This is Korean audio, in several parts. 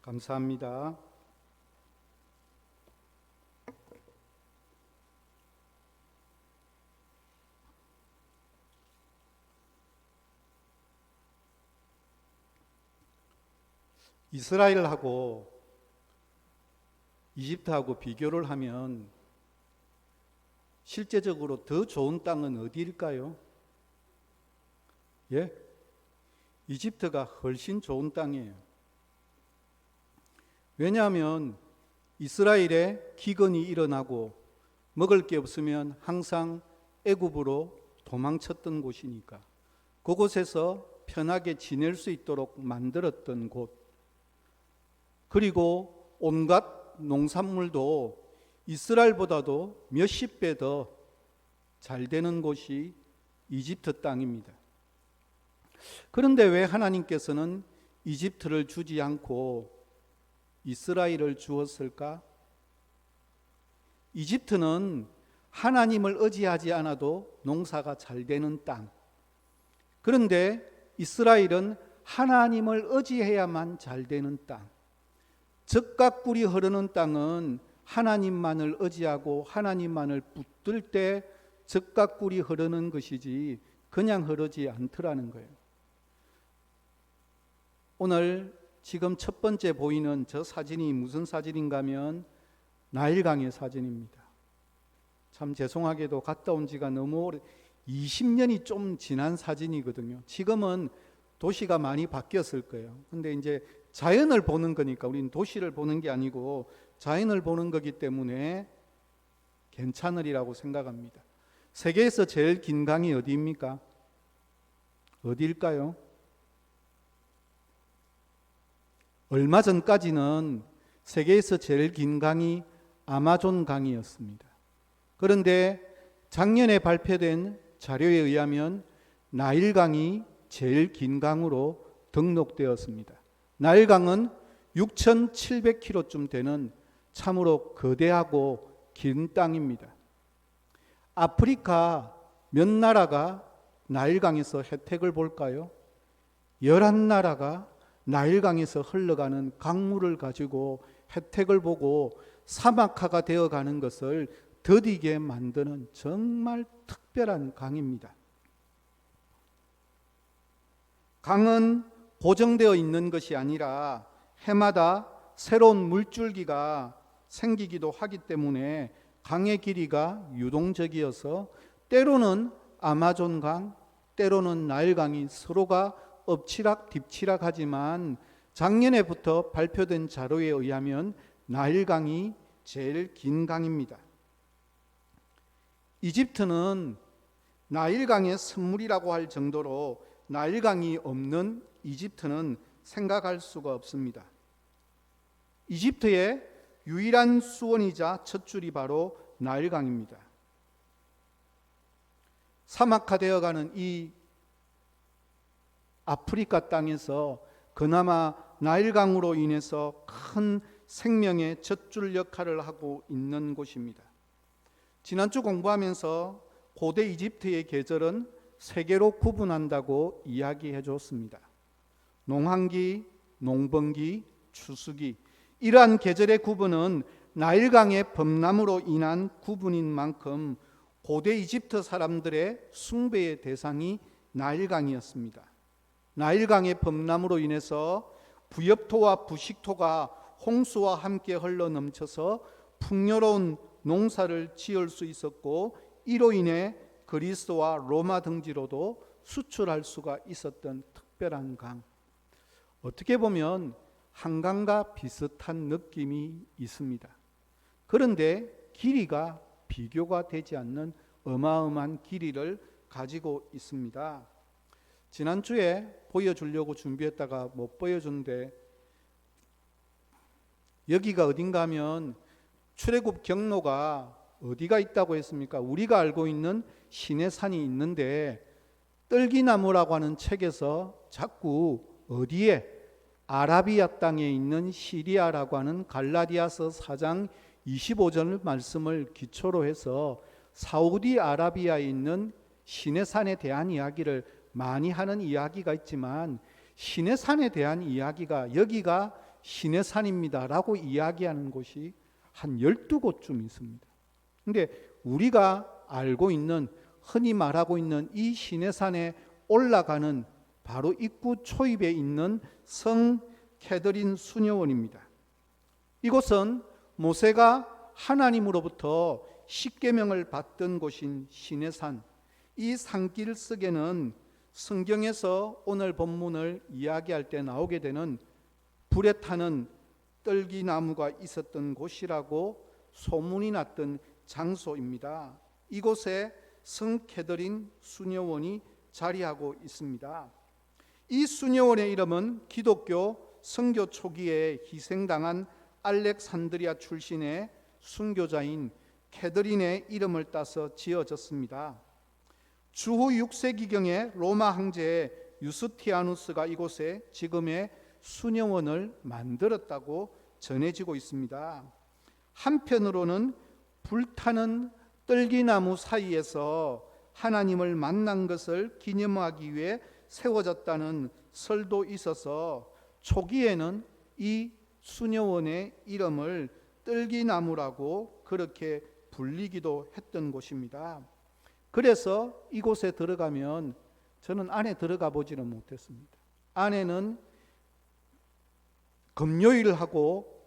감사합니다. 이스라엘하고 이집트하고 비교를 하면 실제적으로 더 좋은 땅은 어디일까요? 예? 이집트가 훨씬 좋은 땅이에요. 왜냐하면 이스라엘에 기근이 일어나고 먹을 게 없으면 항상 애굽으로 도망쳤던 곳이니까 그곳에서 편하게 지낼 수 있도록 만들었던 곳, 그리고 온갖 농산물도 이스라엘보다도 몇십 배 더 잘 되는 곳이 이집트 땅입니다. 그런데 왜 하나님께서는 이집트를 주지 않고 이스라엘을 주었을까? 이집트는 하나님을 의지하지 않아도 농사가 잘 되는 땅. 그런데 이스라엘은 하나님을 의지해야만 잘 되는 땅. 젖과 꿀이 흐르는 땅은 하나님만을 의지하고 하나님만을 붙들 때 젖과 꿀이 흐르는 것이지 그냥 흐르지 않더라는 거예요. 오늘 지금 첫 번째 보이는 저 사진이 무슨 사진인가 하면 나일강의 사진입니다. 참 죄송하게도 갔다 온 지가 너무 오래, 20년이 좀 지난 사진이거든요. 지금은 도시가 많이 바뀌었을 거예요. 근데 이제 자연을 보는 거니까 우리는 도시를 보는 게 아니고 자연을 보는 거기 때문에 괜찮으리라고 생각합니다. 세계에서 제일 긴 강이 어디입니까? 어디일까요? 얼마 전까지는 세계에서 제일 긴 강이 아마존 강이었습니다. 그런데 작년에 발표된 자료에 의하면 나일강이 제일 긴 강으로 등록되었습니다. 나일강은 6,700km쯤 되는 참으로 거대하고 긴 땅입니다. 아프리카 몇 나라가 나일강에서 혜택을 볼까요? 11나라가 나일강에서 흘러가는 강물을 가지고 혜택을 보고 사막화가 되어가는 것을 더디게 만드는 정말 특별한 강입니다. 강은 고정되어 있는 것이 아니라 해마다 새로운 물줄기가 생기기도 하기 때문에 강의 길이가 유동적이어서 때로는 아마존강, 때로는 나일강이 서로가 엎치락 뒤치락 하지만 작년에부터 발표된 자료에 의하면 나일강이 제일 긴 강입니다. 이집트는 나일강의 선물이라고 할 정도로 나일강이 없는 이집트는 생각할 수가 없습니다. 이집트의 유일한 수원이자 첫 줄이 바로 나일강입니다. 사막화되어가는 이 아프리카 땅에서 그나마 나일강으로 인해서 큰 생명의 젖줄 역할을 하고 있는 곳입니다. 지난주 공부하면서 고대 이집트의 계절은 세 개로 구분한다고 이야기해 줬습니다. 농한기, 농번기, 추수기. 이러한 계절의 구분은 나일강의 범람으로 인한 구분인 만큼 고대 이집트 사람들의 숭배의 대상이 나일강이었습니다. 나일강의 범람으로 인해서 부엽토와 부식토가 홍수와 함께 흘러넘쳐서 풍요로운 농사를 지을 수 있었고 이로 인해 그리스와 로마 등지로도 수출할 수가 있었던 특별한 강. 어떻게 보면 한강과 비슷한 느낌이 있습니다. 그런데 길이가 비교가 되지 않는 어마어마한 길이를 가지고 있습니다. 지난주에 보여주려고 준비했다가 못 보여준데 여기가 어딘가 하면 출애굽 경로가 어디가 있다고 했습니까? 우리가 알고 있는 시내산이 있는데 떨기나무라고 하는 책에서 자꾸 어디에 아라비아 땅에 있는 시리아라고 하는 갈라디아서 4장 25절 말씀을 기초로 해서 사우디아라비아에 있는 시내산에 대한 이야기를 많이 하는 이야기가 있지만 시내산에 대한 이야기가 여기가 시내산입니다 라고 이야기하는 곳이 한 12곳쯤 있습니다. 근데 우리가 알고 있는, 흔히 말하고 있는 이 시내산에 올라가는 바로 입구 초입에 있는 성 캐더린 수녀원입니다. 이곳은 모세가 하나님으로부터 십계명을 받던 곳인 시내산, 이 산길석에는 성경에서 오늘 본문을 이야기할 때 나오게 되는 불에 타는 떨기나무가 있었던 곳이라고 소문이 났던 장소입니다. 이곳에 성 캐더린 수녀원이 자리하고 있습니다. 이 수녀원의 이름은 기독교 선교 초기에 희생당한 알렉산드리아 출신의 순교자인 캐더린의 이름을 따서 지어졌습니다. 주후 6세기경에 로마 황제 유스티아누스가 이곳에 지금의 수녀원을 만들었다고 전해지고 있습니다. 한편으로는 불타는 떨기나무 사이에서 하나님을 만난 것을 기념하기 위해 세워졌다는 설도 있어서 초기에는 이 수녀원의 이름을 떨기나무라고 그렇게 불리기도 했던 곳입니다. 그래서 이곳에 들어가면, 저는 안에 들어가 보지는 못했습니다. 안에는 금요일하고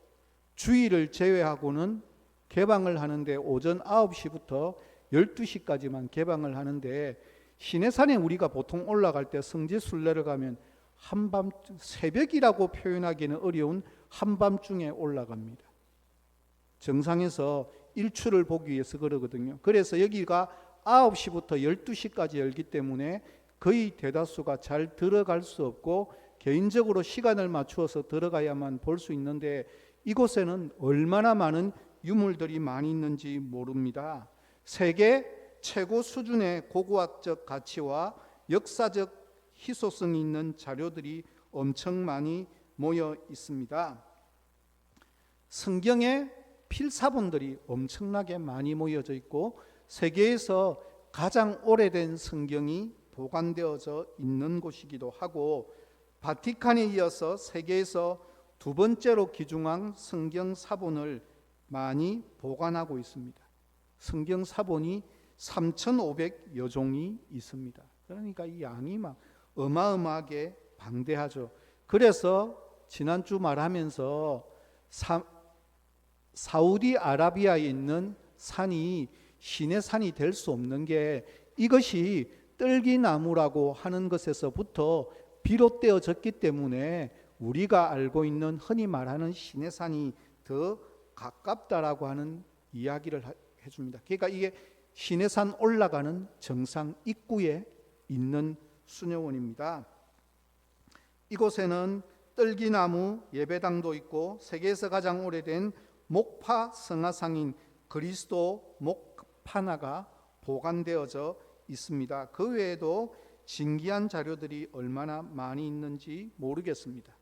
주일을 제외하고는 개방을 하는데 오전 9시부터 12시까지만 개방을 하는데, 시내산에 우리가 보통 올라갈 때 성지순례를 가면 한밤, 새벽이라고 표현하기는 어려운 한밤중에 올라갑니다. 정상에서 일출을 보기 위해서 그러거든요. 그래서 여기가 9시부터 12시까지 열기 때문에 거의 대다수가 잘 들어갈 수 없고 개인적으로 시간을 맞추어서 들어가야만 볼 수 있는데, 이곳에는 얼마나 많은 유물들이 많이 있는지 모릅니다. 세계 최고 수준의 고고학적 가치와 역사적 희소성이 있는 자료들이 엄청 많이 모여 있습니다. 성경의 필사본들이 엄청나게 많이 모여져 있고, 세계에서 가장 오래된 성경이 보관되어져 있는 곳이기도 하고, 바티칸에 이어서 세계에서 두 번째로 귀중한 성경 사본을 많이 보관하고 있습니다. 성경 사본이 3,500여 종이 있습니다. 그러니까 이 양이 막 어마어마하게 방대하죠. 그래서 지난주 말하면서 사우디아라비아에 있는 산이 시내산이 될 수 없는 게, 이것이 떨기나무라고 하는 것에서부터 비롯되어졌기 때문에 우리가 알고 있는 흔히 말하는 시내산이 더 가깝다라고 하는 이야기를 해줍니다. 그러니까 이게 시내산 올라가는 정상 입구에 있는 수녀원입니다. 이곳에는 떨기나무 예배당도 있고, 세계에서 가장 오래된 목파 성화상인 그리스도 목파나가 보관되어져 있습니다. 그 외에도 진귀한 자료들이 얼마나 많이 있는지 모르겠습니다.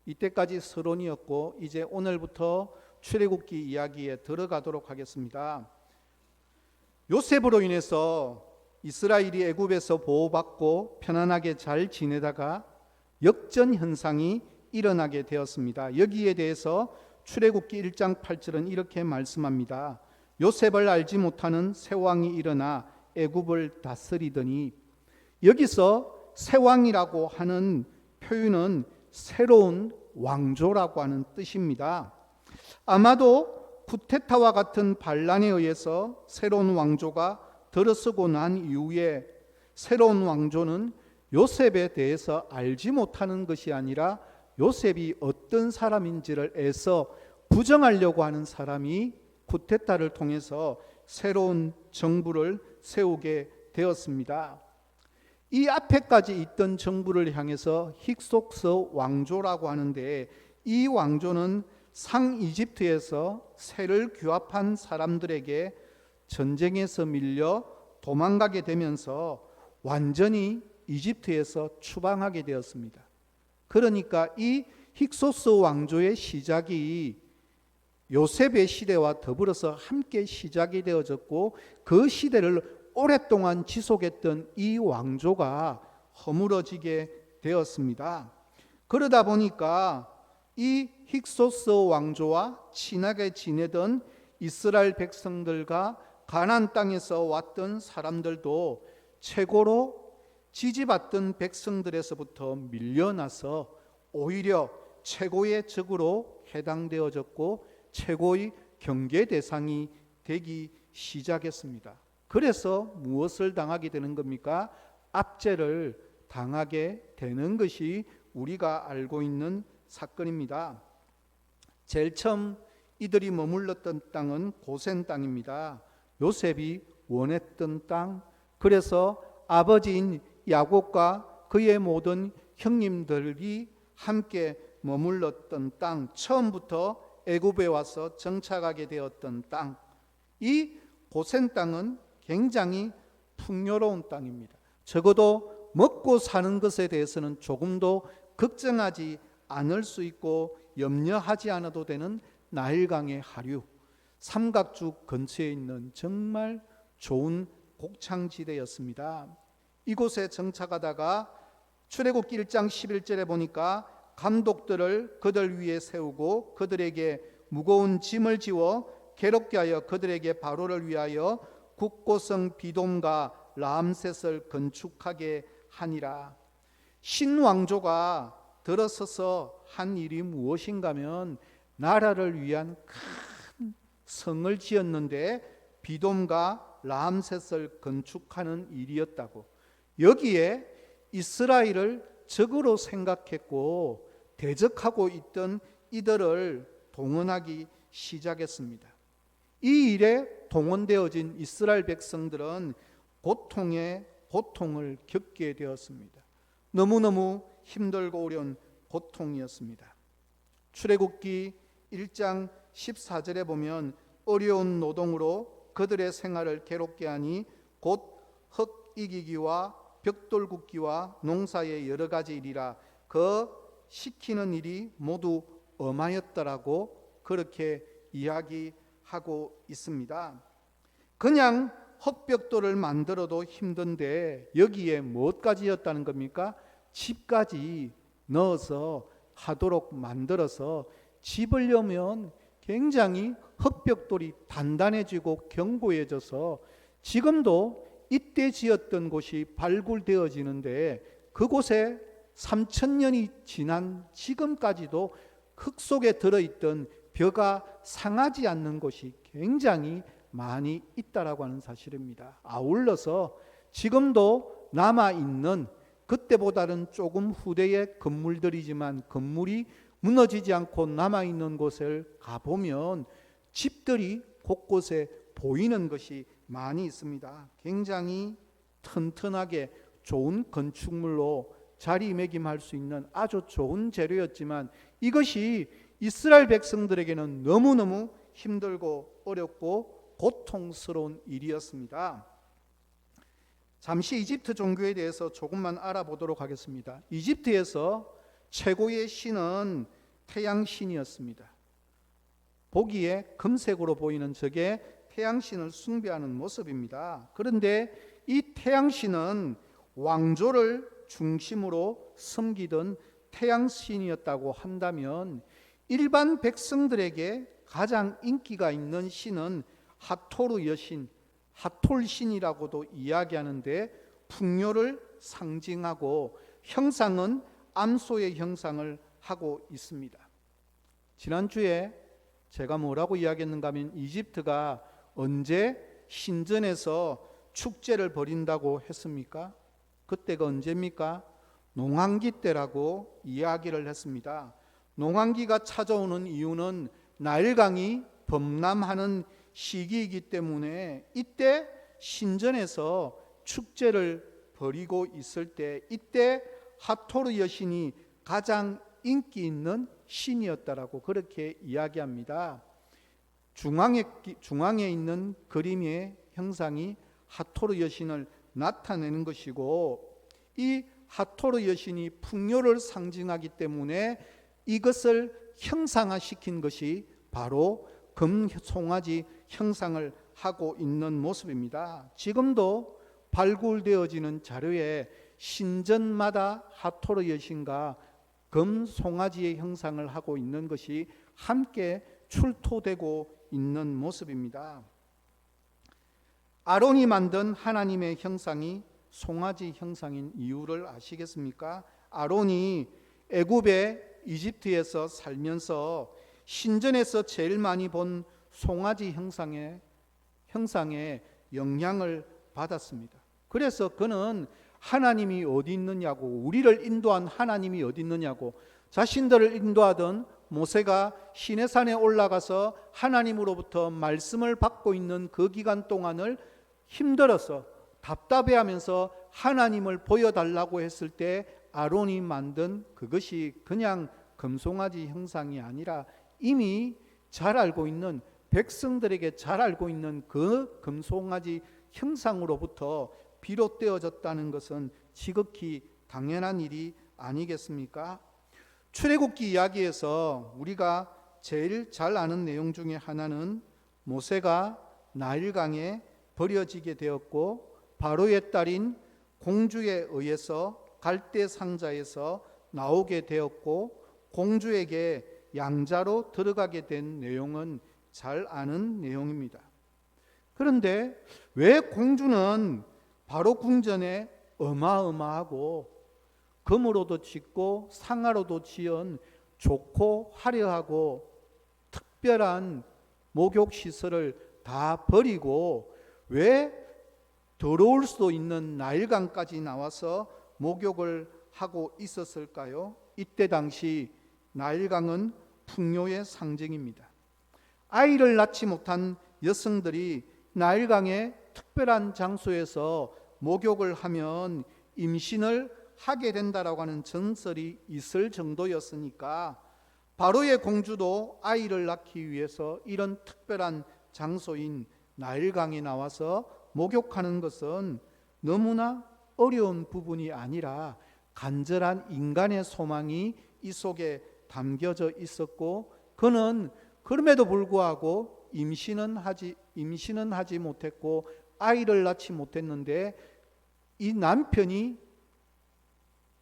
이때까지 서론이었고, 이제 오늘부터 출애굽기 이야기에 들어가도록 하겠습니다. 요셉으로 인해서 이스라엘이 애굽에서 보호받고 편안하게 잘 지내다가 역전 현상이 일어나게 되었습니다. 여기에 대해서 출애굽기 1장 8절은 이렇게 말씀합니다. 요셉을 알지 못하는 새 왕이 일어나 애굽을 다스리더니, 여기서 새 왕이라고 하는 표현은 새로운 왕조라고 하는 뜻입니다. 아마도 쿠데타와 같은 반란에 의해서 새로운 왕조가 들어서고 난 이후에 새로운 왕조는 요셉에 대해서 알지 못하는 것이 아니라 요셉이 어떤 사람인지를 애써 부정하려고 하는 사람이 쿠데타를 통해서 새로운 정부를 세우게 되었습니다. 이 앞에까지 있던 정부를 향해서 힉속스 왕조라고 하는데, 이 왕조는 상이집트에서 새를 규합한 사람들에게 전쟁에서 밀려 도망가게 되면서 완전히 이집트에서 추방하게 되었습니다. 그러니까 이 힉소스 왕조의 시작이 요셉의 시대와 더불어서 함께 시작이 되어졌고, 그 시대를 오랫동안 지속했던 이 왕조가 허물어지게 되었습니다. 그러다 보니까 이 힉소스 왕조와 친하게 지내던 이스라엘 백성들과 가나안 땅에서 왔던 사람들도 최고로 지지받던 백성들에서부터 밀려나서 오히려 최고의 적으로 해당되어졌고 최고의 경계 대상이 되기 시작했습니다. 그래서 무엇을 당하게 되는 겁니까? 압제를 당하게 되는 것이 우리가 알고 있는 사건입니다. 제일 처음 이들이 머물렀던 땅은 고센 땅입니다. 요셉이 원했던 땅, 그래서 아버지인 야곱과 그의 모든 형님들이 함께 머물렀던 땅, 처음부터 애굽에 와서 정착하게 되었던 땅, 이 고센 땅은 굉장히 풍요로운 땅입니다. 적어도 먹고 사는 것에 대해서는 조금도 걱정하지 않을 수 있고 염려하지 않아도 되는 나일강의 하류, 삼각주 근처에 있는 정말 좋은 곡창지대였습니다. 이곳에 정착하다가 출애굽기 1장 11절에 보니까 감독들을 그들 위에 세우고 그들에게 무거운 짐을 지워 괴롭게 하여 그들에게 바로를 위하여 국고성 비돔과 라암셋을 건축하게 하니라. 신왕조가 들어서서 한 일이 무엇인가 하면 나라를 위한 큰 성을 지었는데 비돔과 라암셋을 건축하는 일이었다고. 여기에 이스라엘을 적으로 생각했고 대적하고 있던 이들을 동원하기 시작했습니다. 이 일에 동원되어진 이스라엘 백성들은 고통에 고통을 겪게 되었습니다. 너무너무 힘들고 어려운 고통이었습니다. 출애굽기 1장 14절에 보면 어려운 노동으로 그들의 생활을 괴롭게 하니 곧 흙 이기기와 벽돌 굽기와 농사의 여러 가지 일이라 그 시키는 일이 모두 엄하였더라고 그렇게 이야기하고 있습니다. 그냥 흙벽돌을 만들어도 힘든데 여기에 무엇까지였다는 겁니까? 집까지 넣어서 하도록 만들어서 집으려면 굉장히 흙벽돌이 단단해지고 견고해져서 지금도 이때 지었던 곳이 발굴되어지는데 그곳에 3000년이 지난 지금까지도 흙 속에 들어있던 벼가 상하지 않는 곳이 굉장히 많이 있다라고 하는 사실입니다. 아울러서 지금도 남아있는 그때보다는 조금 후대의 건물들이지만 건물이 무너지지 않고 남아있는 곳을 가보면 집들이 곳곳에 보이는 것이 많이 있습니다. 굉장히 튼튼하게 좋은 건축물로 자리매김할 수 있는 아주 좋은 재료였지만 이것이 이스라엘 백성들에게는 너무너무 힘들고 어렵고 고통스러운 일이었습니다. 잠시 이집트 종교에 대해서 조금만 알아보도록 하겠습니다. 이집트에서 최고의 신은 태양신이었습니다. 보기에 금색으로 보이는 저게 태양신을 숭배하는 모습입니다. 그런데 이 태양신은 왕조를 중심으로 섬기던 태양신이었다고 한다면 일반 백성들에게 가장 인기가 있는 신은 하토르 여신, 하톨신이라고도 이야기하는데 풍요를 상징하고 형상은 암소의 형상을 하고 있습니다. 지난주에 제가 뭐라고 이야기했는가 하면 이집트가 언제 신전에서 축제를 벌인다고 했습니까? 그때가 언제입니까? 농한기 때라고 이야기를 했습니다. 농한기가 찾아오는 이유는 나일강이 범람하는 시기이기 때문에 이때 신전에서 축제를 벌이고 있을 때 이때 하토르 여신이 가장 인기 있는 신이었다라고 그렇게 이야기합니다. 중앙에 있는 그림의 형상이 하토르 여신을 나타내는 것이고 이 하토르 여신이 풍요를 상징하기 때문에 이것을 형상화시킨 것이 바로 금송아지 형상을 하고 있는 모습입니다. 지금도 발굴되어지는 자료에 신전마다 하토르 여신과 금송아지의 형상을 하고 있는 것이 함께 출토되고 있는 모습입니다. 아론이 만든 하나님의 형상이 송아지 형상인 이유를 아시겠습니까? 아론이 애굽의 이집트에서 살면서 신전에서 제일 많이 본 송아지 형상에 영향을 받았습니다. 그래서 그는 하나님이 어디 있느냐고, 우리를 인도한 하나님이 어디 있느냐고, 자신들을 인도하던 모세가 시내산에 올라가서 하나님으로부터 말씀을 받고 있는 그 기간 동안을 힘들어서 답답해하면서 하나님을 보여달라고 했을 때 아론이 만든 그것이 그냥 금송아지 형상이 아니라 이미 잘 알고 있는, 백성들에게 잘 알고 있는 그 금송아지 형상으로부터 비롯되어졌다는 것은 지극히 당연한 일이 아니겠습니까? 출애굽기 이야기에서 우리가 제일 잘 아는 내용 중에 하나는 모세가 나일강에 버려지게 되었고 바로의 딸인 공주에 의해서 갈대 상자에서 나오게 되었고 공주에게 양자로 들어가게 된 내용은 잘 아는 내용입니다. 그런데 왜 공주는 바로 궁전에 어마어마하고 금으로도 짓고 상아로도 지은 좋고 화려하고 특별한 목욕시설을 다 버리고 왜 더러울 수도 있는 나일강까지 나와서 목욕을 하고 있었을까요? 이때 당시 나일강은 풍요의 상징입니다. 아이를 낳지 못한 여성들이 나일강의 특별한 장소에서 목욕을 하면 임신을 하게 된다라고 하는 전설이 있을 정도였으니까 바로의 공주도 아이를 낳기 위해서 이런 특별한 장소인 나일강에 나와서 목욕하는 것은 너무나 어려운 부분이 아니라 간절한 인간의 소망이 이 속에 담겨져 있었고 그는 그럼에도 불구하고 임신은 하지 못했고 아이를 낳지 못했는데 이 남편이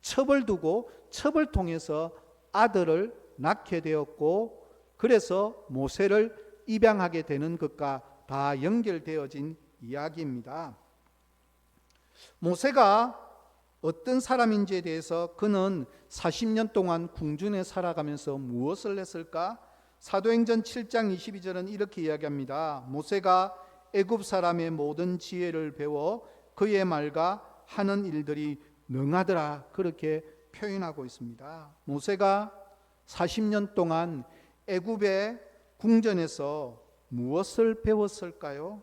첩을 두고 첩을 통해서 아들을 낳게 되었고 그래서 모세를 입양하게 되는 것과 다 연결되어진 이야기입니다. 모세가 어떤 사람인지에 대해서 그는 40년 동안 궁전에 살아가면서 무엇을 했을까? 사도행전 7장 22절은 이렇게 이야기합니다. 모세가 애굽 사람의 모든 지혜를 배워 그의 말과 하는 일들이 능하더라, 그렇게 표현하고 있습니다. 모세가 40년 동안 애굽의 궁전에서 무엇을 배웠을까요?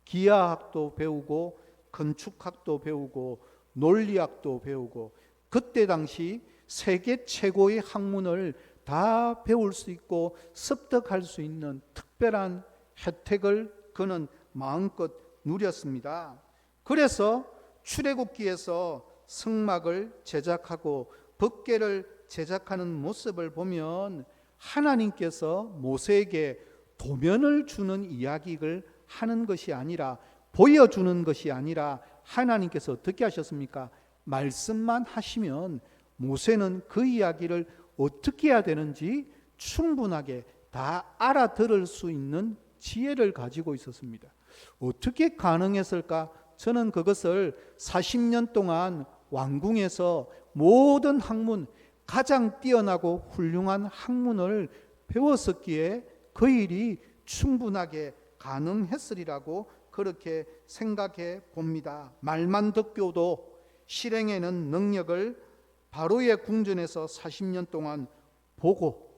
기하학도 배우고 건축학도 배우고 논리학도 배우고 그때 당시 세계 최고의 학문을 다 배울 수 있고 습득할 수 있는 특별한 혜택을 그는 마음껏 누렸습니다. 그래서 출애굽기에서 성막을 제작하고 법궤를 제작하는 모습을 보면 하나님께서 모세에게 도면을 주는 이야기를 하는 것이 아니라 보여주는 것이 아니라 하나님께서 어떻게 하셨습니까? 말씀만 하시면 모세는 그 이야기를 어떻게 해야 되는지 충분하게 다 알아들을 수 있는 지혜를 가지고 있었습니다. 어떻게 가능했을까? 저는 그것을 40년 동안 왕궁에서 모든 학문, 가장 뛰어나고 훌륭한 학문을 배웠었기에 그 일이 충분하게 가능했으리라고 그렇게 생각해 봅니다. 말만 듣고도 실행에는 능력을 바로의 궁전에서 40년 동안 보고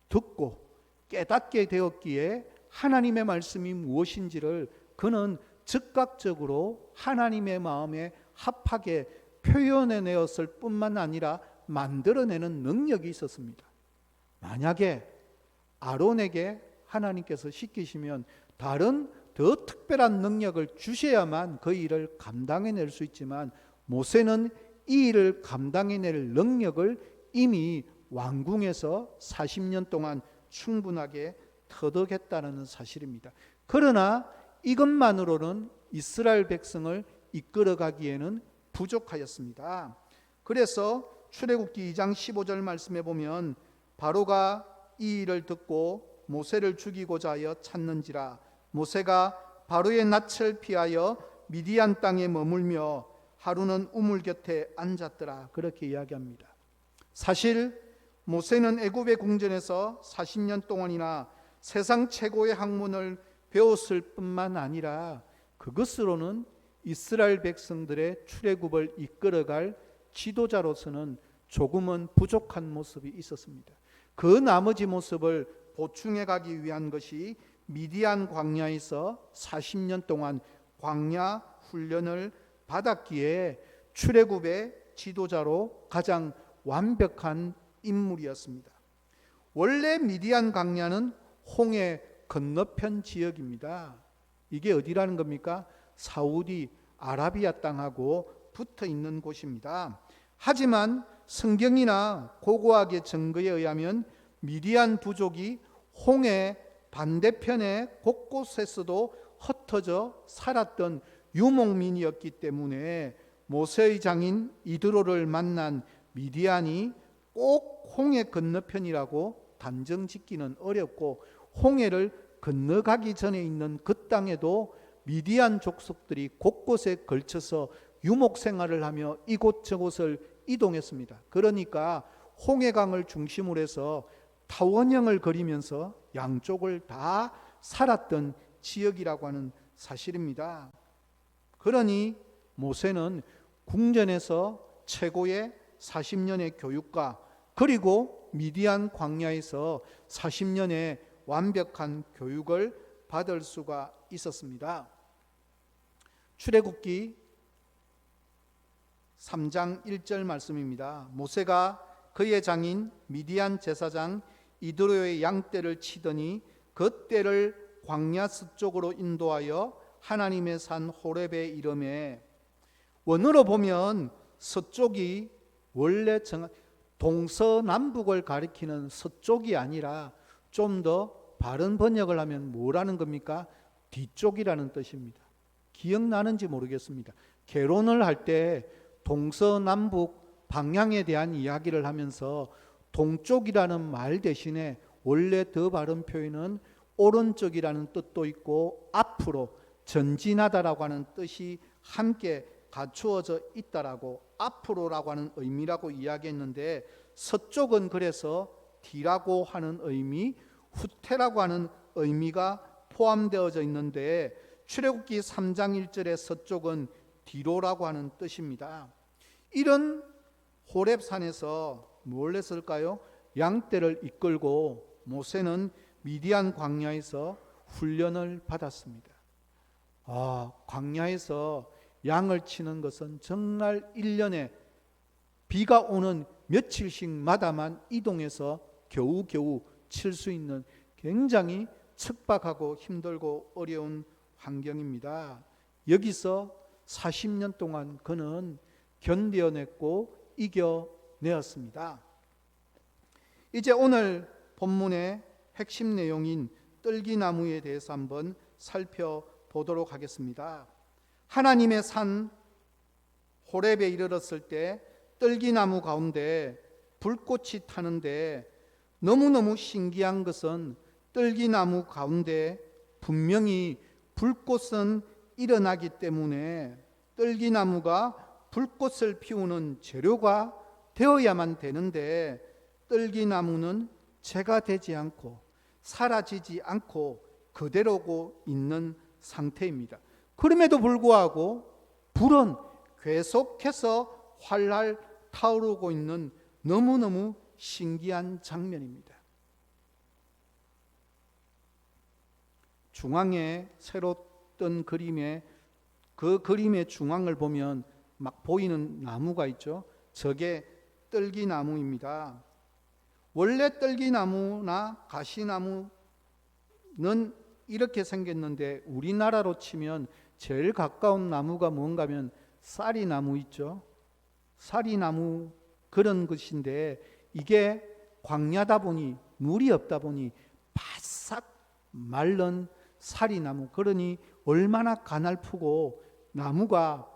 듣고 깨닫게 되었기에 하나님의 말씀이 무엇인지를 그는 즉각적으로 하나님의 마음에 합하게 표현해내었을 뿐만 아니라 만들어내는 능력이 있었습니다. 만약에 아론에게 하나님께서 시키시면 다른 더 특별한 능력을 주셔야만 그 일을 감당해낼 수 있지만 모세는 이 일을 감당해낼 능력을 이미 왕궁에서 40년 동안 충분하게 터득했다는 사실입니다. 그러나 이것만으로는 이스라엘 백성을 이끌어가기에는 부족하였습니다. 그래서 출애굽기 2장 15절 말씀에 보면 바로가 이 일을 듣고 모세를 죽이고자 하여 찾는지라 모세가 바로의 낯을 피하여 미디안 땅에 머물며 하루는 우물 곁에 앉았더라. 그렇게 이야기합니다. 사실 모세는 애굽의 궁전에서 40년 동안이나 세상 최고의 학문을 배웠을 뿐만 아니라 그것으로는 이스라엘 백성들의 출애굽을 이끌어갈 지도자로서는 조금은 부족한 모습이 있었습니다. 그 나머지 모습을 보충해 가기 위한 것이 미디안 광야에서 40년 동안 광야 훈련을 받았기에 출애굽의 지도자로 가장 완벽한 인물이었습니다. 원래 미디안 광야는 홍해 건너편 지역입니다. 이게 어디라는 겁니까? 사우디 아라비아 땅하고 붙어 있는 곳입니다. 하지만 성경이나 고고학의 증거에 의하면 미디안 부족이 홍해 반대편의 곳곳에서도 흩어져 살았던 유목민이었기 때문에 모세의 장인 이드로를 만난 미디안이 꼭 홍해 건너편이라고 단정 짓기는 어렵고 홍해를 건너가기 전에 있는 그 땅에도 미디안 족속들이 곳곳에 걸쳐서 유목 생활을 하며 이곳저곳을 이동했습니다. 그러니까 홍해강을 중심으로 해서 타원형을 그리면서 양쪽을 다 살았던 지역이라고 하는 사실입니다. 그러니 모세는 궁전에서 최고의 40년의 교육과 그리고 미디안 광야에서 40년의 완벽한 교육을 받을 수가 있었습니다. 출애굽기 3장 1절 말씀입니다. 모세가 그의 장인 미디안 제사장 이드로의 양떼를 치더니 그 떼를 광야 서쪽으로 인도하여 하나님의 산 호렙에 이르매, 원어로 보면 서쪽이 원래 동서남북을 가리키는 서쪽이 아니라 좀 더 바른 번역을 하면 뭐라는 겁니까? 뒤쪽이라는 뜻입니다. 기억나는지 모르겠습니다. 개론을 할 때 동서남북 방향에 대한 이야기를 하면서 동쪽이라는 말 대신에 원래 더 바른 표현은 오른쪽이라는 뜻도 있고 앞으로 전진하다라고 하는 뜻이 함께 갖추어져 있다라고 앞으로라고 하는 의미라고 이야기했는데 서쪽은 그래서 뒤라고 하는 의미, 후퇴라고 하는 의미가 포함되어져 있는데 출애굽기 3장 1절의 서쪽은 뒤로라고 하는 뜻입니다. 이런 호렙산에서 뭘 했을까요? 양떼를 이끌고 모세는 미디안 광야에서 훈련을 받았습니다. 광야에서 양을 치는 것은 정말 1년에 비가 오는 며칠씩마다만 이동해서 겨우겨우 칠 수 있는 굉장히 척박하고 힘들고 어려운 환경입니다. 여기서 40년 동안 그는 견뎌냈고 이겨내었습니다. 이제 오늘 본문의 핵심 내용인 떨기나무에 대해서 한번 살펴보도록 하겠습니다. 하나님의 산 호렙에 이르렀을 때 떨기나무 가운데 불꽃이 타는데 너무너무 신기한 것은 떨기나무 가운데 분명히 불꽃은 일어나기 때문에 떨기나무가 불꽃을 피우는 재료가 되어야만 되는데 떨기나무는 재가 되지 않고 사라지지 않고 그대로고 있는 상태입니다. 그럼에도 불구하고 불은 계속해서 활활 타오르고 있는 너무너무 신기한 장면입니다. 중앙에 새로 뜬 그림에 그 그림의 중앙을 보면 막 보이는 나무가 있죠. 저게 떨기나무입니다. 원래 떨기나무나 가시나무는 이렇게 생겼는데 우리나라로 치면 제일 가까운 나무가 뭔가 하면 쌀이나무 있죠. 쌀이나무 그런 것인데 이게 광야다 보니 물이 없다 보니 바싹 마른 쌀이나무, 그러니 얼마나 가냘프고 나무가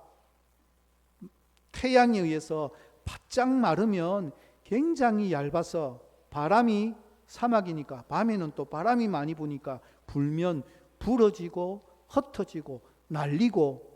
태양에 의해서 바짝 마르면 굉장히 얇아서 바람이 사막이니까 밤에는 또 바람이 많이 부니까 불면 부러지고 흩어지고 날리고,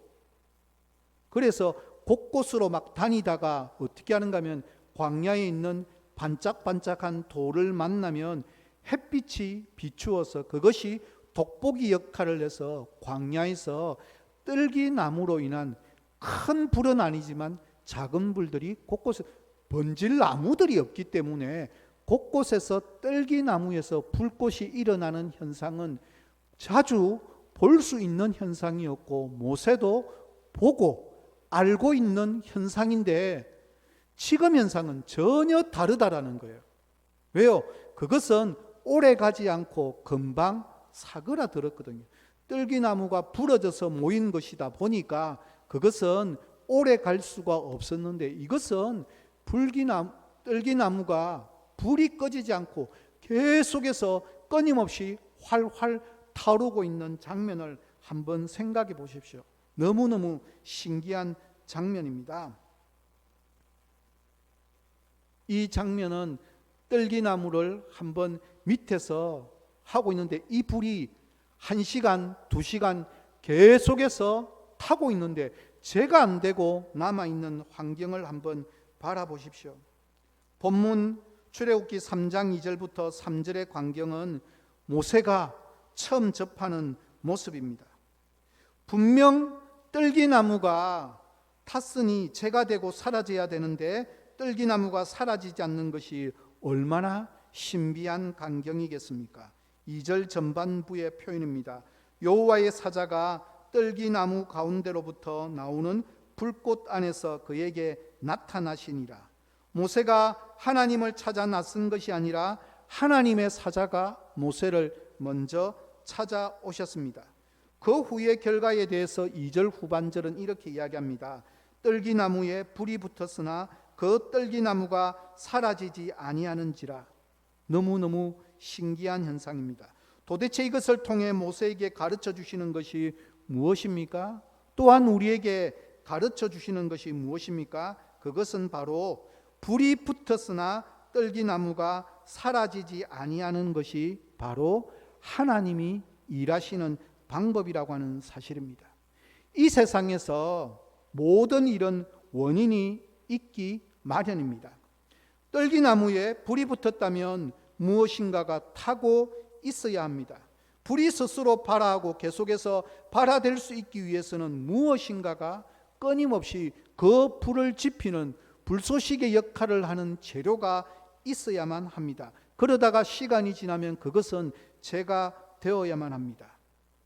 그래서 곳곳으로 막 다니다가 어떻게 하는가 하면 광야에 있는 반짝반짝한 돌을 만나면 햇빛이 비추어서 그것이 돋보기 역할을 해서 광야에서 뜰기나무로 인한 큰 불은 아니지만 작은 불들이 곳곳에, 번질 나무들이 없기 때문에 곳곳에서 뜰기나무에서 불꽃이 일어나는 현상은 자주 볼 수 있는 현상이었고 모세도 보고 알고 있는 현상인데 지금 현상은 전혀 다르다라는 거예요. 왜요? 그것은 오래 가지 않고 금방 사그라들었거든요. 뜰기나무가 부러져서 모인 것이다 보니까 그것은 오래 갈 수가 없었는데, 이것은 뜰기나무가 불이 꺼지지 않고 계속해서 끊임없이 활활 타오르고 있는 장면을 한번 생각해 보십시오. 너무너무 신기한 장면입니다. 이 장면은 뜰기나무를 한번 밑에서 하고 있는데 이 불이 1시간, 2시간 계속해서 타고 있는데 제가 안 되고 남아있는 환경을 한번 바라보십시오. 본문 출애굽기 3장 2절부터 3절의 광경은 모세가 처음 접하는 모습입니다. 분명 뜰기나무가 탔으니 재가 되고 사라져야 되는데 뜰기나무가 사라지지 않는 것이 얼마나 신비한 광경이겠습니까? 2절 전반부의 표현입니다. 여호와의 사자가 뜰기나무 가운데로부터 나오는 불꽃 안에서 그에게 나타나시니라. 모세가 하나님을 찾아 나선 것이 아니라 하나님의 사자가 모세를 먼저 찾아오셨습니다. 그 후의 결과에 대해서 2절 후반절은 이렇게 이야기합니다. 뜰기나무에 불이 붙었으나 그 뜰기나무가 사라지지 아니하는지라. 너무너무 신기한 현상입니다. 도대체 이것을 통해 모세에게 가르쳐 주시는 것이 무엇입니까? 또한 우리에게 가르쳐 주시는 것이 무엇입니까? 그것은 바로 불이 붙었으나 뜰기나무가 사라지지 아니하는 것이 바로 하나님이 일하시는 방법이라고 하는 사실입니다. 이 세상에서 모든 일은 원인이 있기 마련입니다. 뜰기나무에 불이 붙었다면 무엇인가가 타고 있어야 합니다. 불이 스스로 발화하고 계속해서 발화될 수 있기 위해서는 무엇인가가 끊임없이 그 불을 지피는 불쏘시개 역할을 하는 재료가 있어야만 합니다. 그러다가 시간이 지나면 그것은 재가 되어야만 합니다.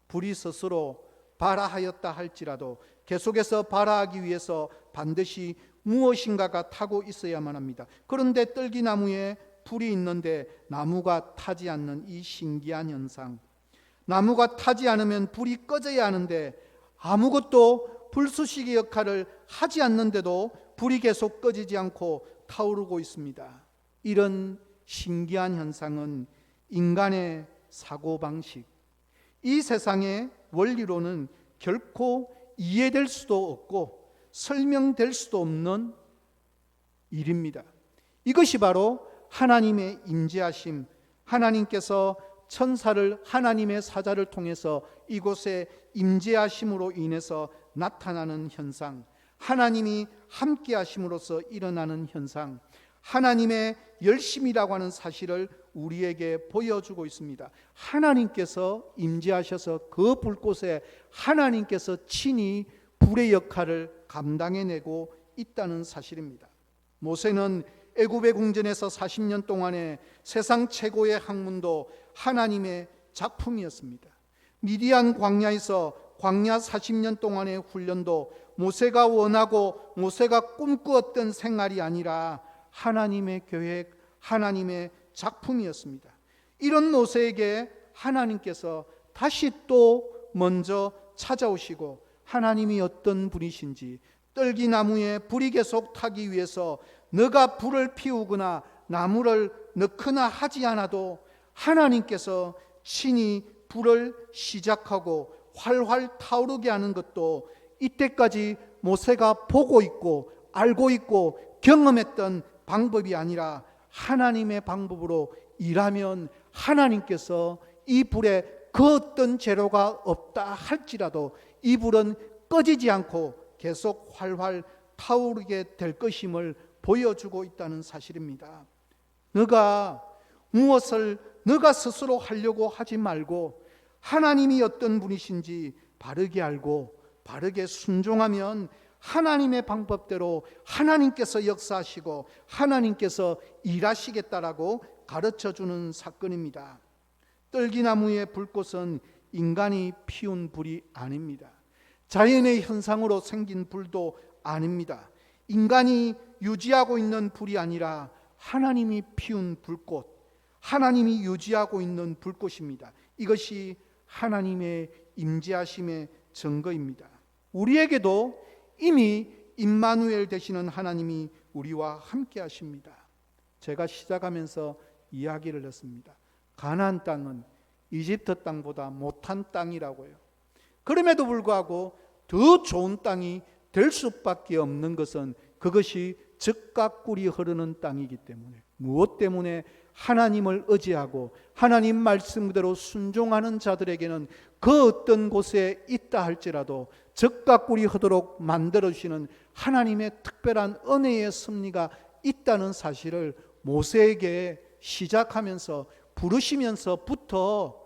불이 스스로 발화하였다 할지라도 계속해서 발화하기 위해서 반드시 무엇인가가 타고 있어야만 합니다. 그런데 뜰기나무에 불이 있는데 나무가 타지 않는 이 신기한 현상, 나무가 타지 않으면 불이 꺼져야 하는데 아무것도 불쏘시개 역할을 하지 않는데도 불이 계속 꺼지지 않고 타오르고 있습니다. 이런 신기한 현상은 인간의 사고방식, 이 세상의 원리로는 결코 이해될 수도 없고 설명될 수도 없는 일입니다. 이것이 바로 하나님의 임재하심, 하나님께서 천사를, 하나님의 사자를 통해서 이곳에 임재하심으로 인해서 나타나는 현상, 하나님이 함께 하심으로써 일어나는 현상, 하나님의 열심이라고 하는 사실을 우리에게 보여주고 있습니다. 하나님께서 임재하셔서 그 불꽃에 하나님께서 친히 불의 역할을 감당해내고 있다는 사실입니다. 모세는 애굽의 궁전에서 40년 동안의 세상 최고의 학문도 하나님의 작품이었습니다. 미디안 광야에서 광야 40년 동안의 훈련도 모세가 원하고 모세가 꿈꾸었던 생활이 아니라 하나님의 계획, 하나님의 작품이었습니다. 이런 모세에게 하나님께서 다시 또 먼저 찾아오시고 하나님이 어떤 분이신지, 뜰기나무에 불이 계속 타기 위해서 너가 불을 피우거나 나무를 넣거나 하지 않아도 하나님께서 친히 불을 시작하고 활활 타오르게 하는 것도 이때까지 모세가 보고 있고 알고 있고 경험했던 방법이 아니라 하나님의 방법으로 일하면 하나님께서 이 불에 그 어떤 재료가 없다 할지라도 이 불은 꺼지지 않고 계속 활활 타오르게 될 것임을 보여주고 있다는 사실입니다. 너가 무엇을 너가 스스로 하려고 하지 말고 하나님이 어떤 분이신지 바르게 알고 바르게 순종하면 하나님의 방법대로 하나님께서 역사하시고 하나님께서 일하시겠다라고 가르쳐주는 사건입니다. 떨기나무의 불꽃은 인간이 피운 불이 아닙니다. 자연의 현상으로 생긴 불도 아닙니다. 인간이 유지하고 있는 불이 아니라 하나님이 피운 불꽃, 하나님이 유지하고 있는 불꽃입니다. 이것이 하나님의 임재하심의 증거입니다. 우리에게도 이미 임마누엘 되시는 하나님이 우리와 함께 하십니다. 제가 시작하면서 이야기를 했습니다. 가나안 땅은 이집트 땅보다 못한 땅이라고요. 그럼에도 불구하고 더 좋은 땅이 될 수밖에 없는 것은 그것이 젖과 꿀이 흐르는 땅이기 때문에, 무엇 때문에 하나님을 의지하고 하나님 말씀 그대로 순종하는 자들에게는 그 어떤 곳에 있다 할지라도 젖과 꿀이 흐르도록 만들어주시는 하나님의 특별한 은혜의 섭리가 있다는 사실을 모세에게 시작하면서 부르시면서부터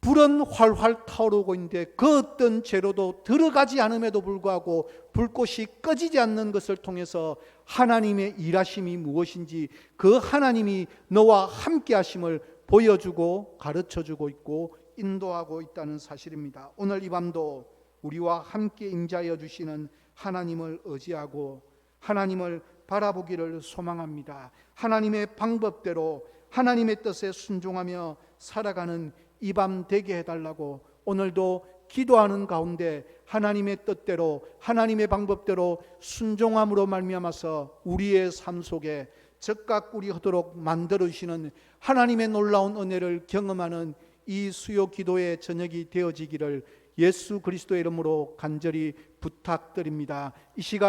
불은 활활 타오르고 있는데 그 어떤 재료도 들어가지 않음에도 불구하고 불꽃이 꺼지지 않는 것을 통해서 하나님의 일하심이 무엇인지 그 하나님이 너와 함께 하심을 보여주고 가르쳐주고 있고 인도하고 있다는 사실입니다. 오늘 이 밤도 우리와 함께 임재하여 주시는 하나님을 의지하고 하나님을 바라보기를 소망합니다. 하나님의 방법대로 하나님의 뜻에 순종하며 살아가는 이 밤 되게 해달라고 오늘도 기도하는 가운데 하나님의 뜻대로 하나님의 방법대로 순종함으로 말미암아서 우리의 삶 속에 젖과 꿀이 흐르도록 만들어주시는 하나님의 놀라운 은혜를 경험하는 이 수요 기도의 저녁이 되어지기를 예수 그리스도의 이름으로 간절히 부탁드립니다. 이 시간